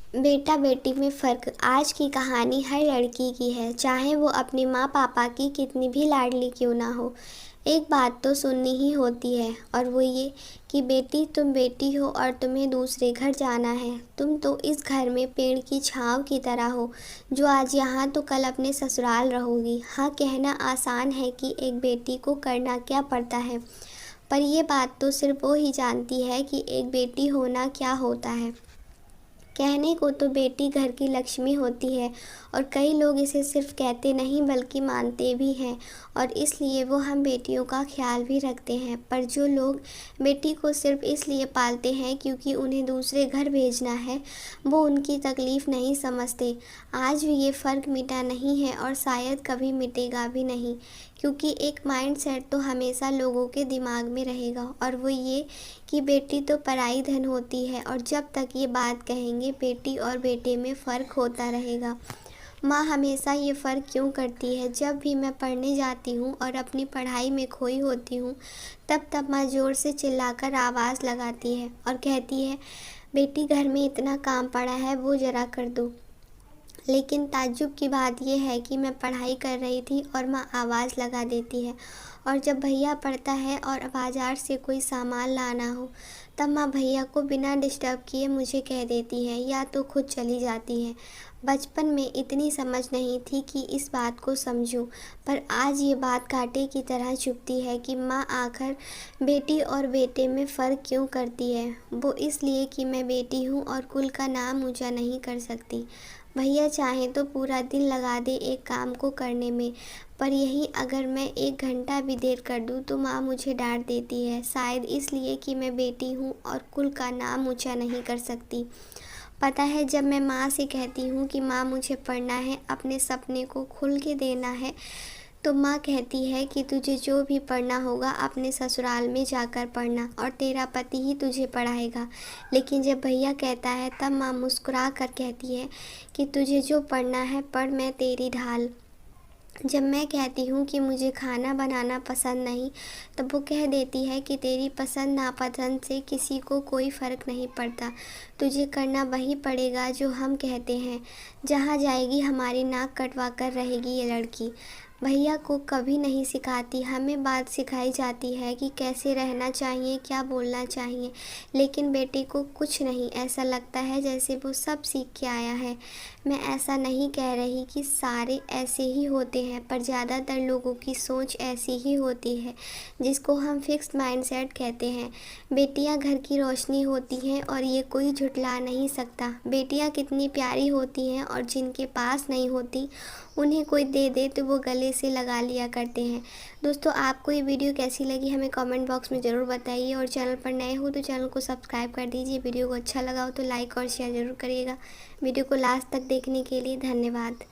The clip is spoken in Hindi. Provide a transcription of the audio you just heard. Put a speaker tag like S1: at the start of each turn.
S1: बेटा बेटी में फ़र्क आज की कहानी हर लड़की की है, चाहे वो अपने माँ पापा की कितनी भी लाडली क्यों ना हो। एक बात तो सुननी ही होती है और वो ये कि बेटी तुम बेटी हो और तुम्हें दूसरे घर जाना है। तुम तो इस घर में पेड़ की छाँव की तरह हो, जो आज यहाँ तो कल अपने ससुराल रहोगी। हाँ, कहना आसान है कि एक बेटी को करना क्या पड़ता है, पर ये बात तो सिर्फ वो ही जानती है कि एक बेटी होना क्या होता है। कहने को तो बेटी घर की लक्ष्मी होती है और कई लोग इसे सिर्फ कहते नहीं बल्कि मानते भी हैं, और इसलिए वो हम बेटियों का ख्याल भी रखते हैं। पर जो लोग बेटी को सिर्फ इसलिए पालते हैं क्योंकि उन्हें दूसरे घर भेजना है, वो उनकी तकलीफ़ नहीं समझते। आज भी ये फ़र्क मिटा नहीं है और शायद कभी मिटेगा भी नहीं, क्योंकि एक माइंडसेट तो हमेशा लोगों के दिमाग में रहेगा, और वो ये कि बेटी तो पराई धन होती है। और जब तक ये बात कहेंगे बेटी और बेटे में फ़र्क होता रहेगा। माँ हमेशा ये फ़र्क क्यों करती है? जब भी मैं पढ़ने जाती हूँ और अपनी पढ़ाई में खोई होती हूँ, तब माँ ज़ोर से चिल्लाकर आवाज़ लगाती है और कहती है, बेटी घर में इतना काम पड़ा है, वो ज़रा कर दो। लेकिन ताज्जुब की बात यह है कि मैं पढ़ाई कर रही थी और माँ आवाज़ लगा देती है, और जब भैया पढ़ता है और बाज़ार से कोई सामान लाना हो, तब माँ भैया को बिना डिस्टर्ब किए मुझे कह देती है या तो खुद चली जाती है। बचपन में इतनी समझ नहीं थी कि इस बात को समझूं, पर आज ये बात कांटे की तरह चुभती है कि माँ आखिर बेटी और बेटे में फ़र्क क्यों करती है। वो इसलिए कि मैं बेटी हूँ और कुल का नाम ऊँचा नहीं कर सकती। भैया चाहें तो पूरा दिन लगा दे एक काम को करने में, पर यही अगर मैं 1 घंटा भी देर कर दूं तो माँ मुझे डांट देती है, शायद इसलिए कि मैं बेटी हूँ और कुल का नाम ऊंचा नहीं कर सकती। पता है, जब मैं माँ से कहती हूँ कि माँ मुझे पढ़ना है, अपने सपने को खुल के देना है, तो माँ कहती है कि तुझे जो भी पढ़ना होगा अपने ससुराल में जाकर पढ़ना और तेरा पति ही तुझे पढ़ाएगा। लेकिन जब भैया कहता है तब माँ मुस्कुरा कर कहती है कि तुझे जो पढ़ना है पढ़, मैं तेरी ढाल। जब मैं कहती हूँ कि मुझे खाना बनाना पसंद नहीं, तब वो कह देती है कि तेरी पसंद नापसंद से किसी को कोई फ़र्क नहीं पड़ता, तुझे करना वही पड़ेगा जो हम कहते हैं। जहाँ जाएगी हमारी नाक कटवा कर रहेगी ये लड़की। भैया को कभी नहीं सिखाती, हमें बात सिखाई जाती है कि कैसे रहना चाहिए, क्या बोलना चाहिए, लेकिन बेटे को कुछ नहीं। ऐसा लगता है जैसे वो सब सीख के आया है। मैं ऐसा नहीं कह रही कि सारे ऐसे ही होते हैं, पर ज़्यादातर लोगों की सोच ऐसी ही होती है, जिसको हम फिक्स्ड माइंडसेट कहते हैं। बेटियां घर की रोशनी होती हैं और ये कोई झुठला नहीं सकता। बेटियां कितनी प्यारी होती हैं और जिनके पास नहीं होती, उन्हें कोई दे दे तो वो गले से लगा लिया करते हैं। दोस्तों, आपको ये वीडियो कैसी लगी हमें कमेंट बॉक्स में ज़रूर बताइए, और चैनल पर नए हो तो चैनल को सब्सक्राइब कर दीजिए। वीडियो को अच्छा लगा हो तो लाइक और शेयर ज़रूर करिएगा। वीडियो को लास्ट तक देखने के लिए धन्यवाद।